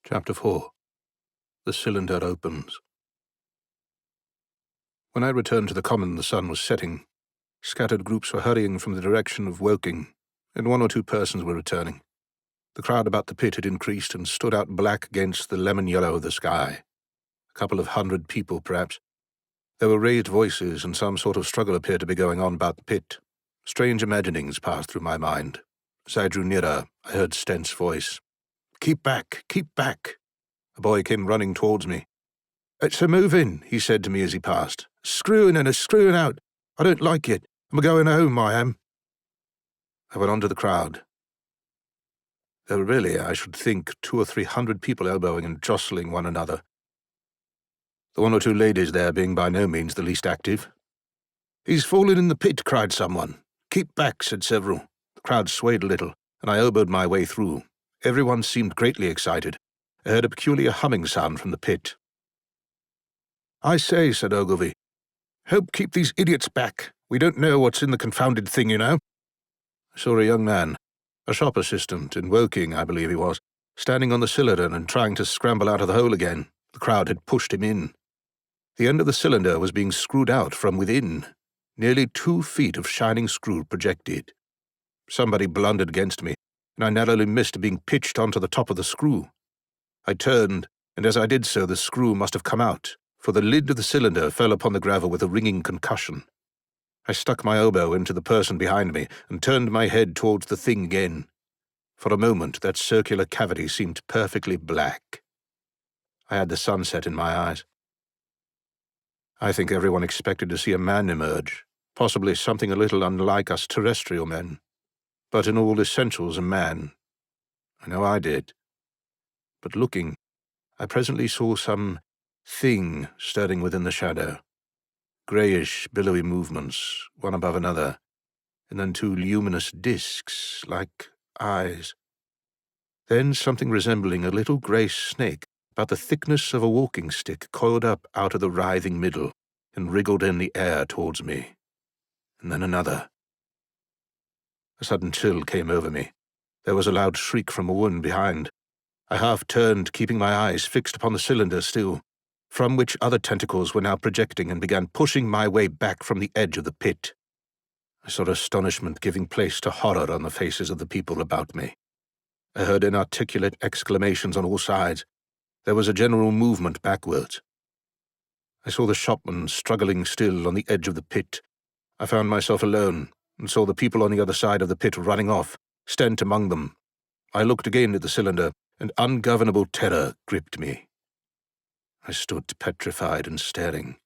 Chapter 4. The cylinder opens. When I returned to the common, the sun was setting. Scattered groups were hurrying from the direction of Woking, and one or two persons were returning. The crowd about the pit had increased and stood out black against the lemon yellow of the sky. A couple of 100 people, perhaps. There were raised voices, and some sort of struggle appeared to be going on about the pit. Strange imaginings passed through my mind. As I drew nearer, I heard Stent's voice. "Keep back! Keep back!" A boy came running towards me. "It's a moving," he said to me as he passed. "Screwing and a screwing out. I don't like it. I'm going home, I am." I went on to the crowd. There were really, I should think, 200 or 300 people elbowing and jostling one another. The one or two ladies there being by no means the least active. "He's fallen in the pit," cried someone. "Keep back," said several. The crowd swayed a little, and I elbowed my way through. Everyone seemed greatly excited. I heard a peculiar humming sound from the pit. "I say," said Ogilvy, "help keep these idiots back. We don't know what's in the confounded thing, you know." I saw a young man, a shop assistant in Woking, I believe he was, standing on the cylinder and trying to scramble out of the hole again. The crowd had pushed him in. The end of the cylinder was being screwed out from within. Nearly 2 feet of shining screw projected. Somebody blundered against me, and I narrowly missed being pitched onto the top of the screw. I turned, and as I did so the screw must have come out, for the lid of the cylinder fell upon the gravel with a ringing concussion. I stuck my elbow into the person behind me and turned my head towards the thing again. For a moment that circular cavity seemed perfectly black. I had the sunset in my eyes. I think everyone expected to see a man emerge, possibly something a little unlike us terrestrial men, but in all essentials a man. I know I did. But looking, I presently saw some thing stirring within the shadow. Greyish, billowy movements, one above another, and then 2 luminous discs, like eyes. Then something resembling a little grey snake, about the thickness of a walking stick, coiled up out of the writhing middle and wriggled in the air towards me. And then another. A sudden chill came over me. There was a loud shriek from a woman behind. I half turned, keeping my eyes fixed upon the cylinder still, from which other tentacles were now projecting, and began pushing my way back from the edge of the pit. I saw astonishment giving place to horror on the faces of the people about me. I heard inarticulate exclamations on all sides. There was a general movement backwards. I saw the shopman struggling still on the edge of the pit. I found myself alone, and saw the people on the other side of the pit running off, Stent among them. I looked again at the cylinder, and ungovernable terror gripped me. I stood petrified and staring.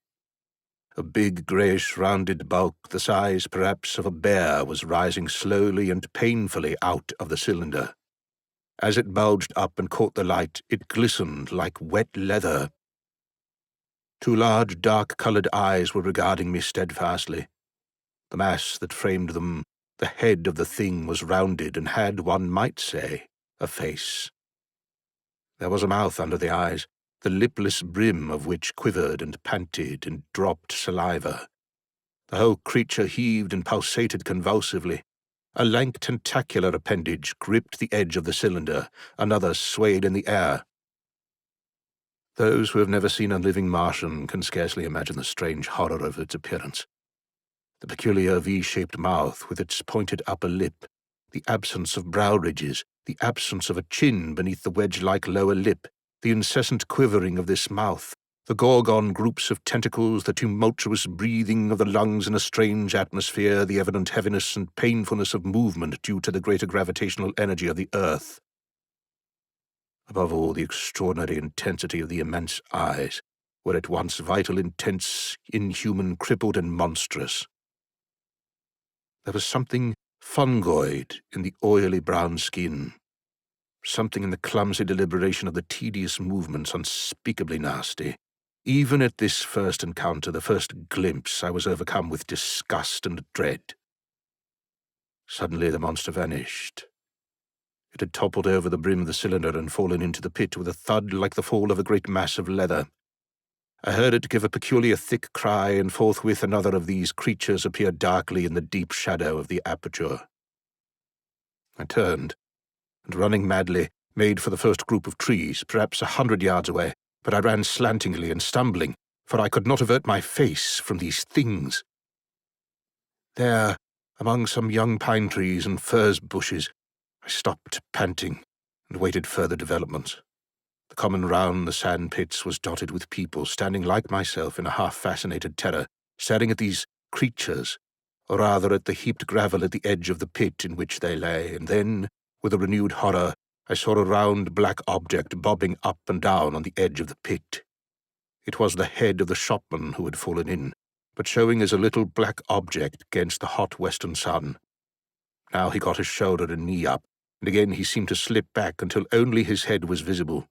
A big greyish rounded bulk, the size perhaps of a bear, was rising slowly and painfully out of the cylinder. As it bulged up and caught the light, it glistened like wet leather. 2 large, dark-coloured eyes were regarding me steadfastly. The mass that framed them, the head of the thing, was rounded and had, one might say, a face. There was a mouth under the eyes, the lipless brim of which quivered and panted and dropped saliva. The whole creature heaved and pulsated convulsively. A lank tentacular appendage gripped the edge of the cylinder, another swayed in the air. Those who have never seen a living Martian can scarcely imagine the strange horror of its appearance. The peculiar V-shaped mouth with its pointed upper lip, the absence of brow ridges, the absence of a chin beneath the wedge-like lower lip, the incessant quivering of this mouth, the gorgon groups of tentacles, the tumultuous breathing of the lungs in a strange atmosphere, the evident heaviness and painfulness of movement due to the greater gravitational energy of the earth. Above all, the extraordinary intensity of the immense eyes were at once vital, intense, inhuman, crippled, and monstrous. There was something fungoid in the oily brown skin, something in the clumsy deliberation of the tedious movements unspeakably nasty. Even at this first encounter, the first glimpse, I was overcome with disgust and dread. Suddenly the monster vanished. It had toppled over the brim of the cylinder and fallen into the pit with a thud like the fall of a great mass of leather. I heard it give a peculiar thick cry, and forthwith another of these creatures appeared darkly in the deep shadow of the aperture. I turned, and running madly, made for the first group of trees, perhaps 100 yards away, but I ran slantingly and stumbling, for I could not avert my face from these things. There, among some young pine trees and furze bushes, I stopped, panting, and waited further developments. The common round the sand pits was dotted with people standing like myself in a half-fascinated terror, staring at these creatures, or rather at the heaped gravel at the edge of the pit in which they lay, and then, with a renewed horror, I saw a round black object bobbing up and down on the edge of the pit. It was the head of the shopman who had fallen in, but showing as a little black object against the hot western sun. Now he got his shoulder and knee up, and again he seemed to slip back until only his head was visible.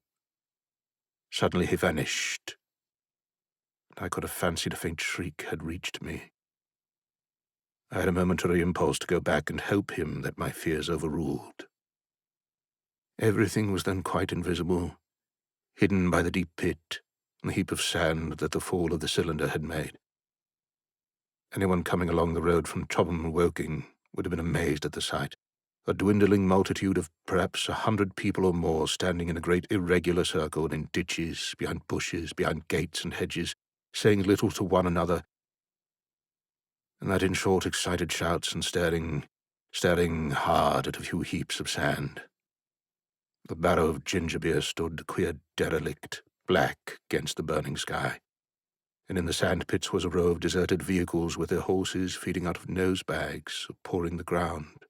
Suddenly he vanished, and I could have fancied a faint shriek had reached me. I had a momentary impulse to go back and help him that my fears overruled. Everything was then quite invisible, hidden by the deep pit and the heap of sand that the fall of the cylinder had made. Anyone coming along the road from Chobham Woking would have been amazed at the sight. A dwindling multitude of perhaps 100 people or more standing in a great irregular circle in ditches, behind bushes, behind gates and hedges, saying little to one another, and that in short excited shouts and staring hard at a few heaps of sand. The barrow of ginger beer stood queer derelict, black against the burning sky, and in the sand pits was a row of deserted vehicles with their horses feeding out of nose bags or pawing the ground.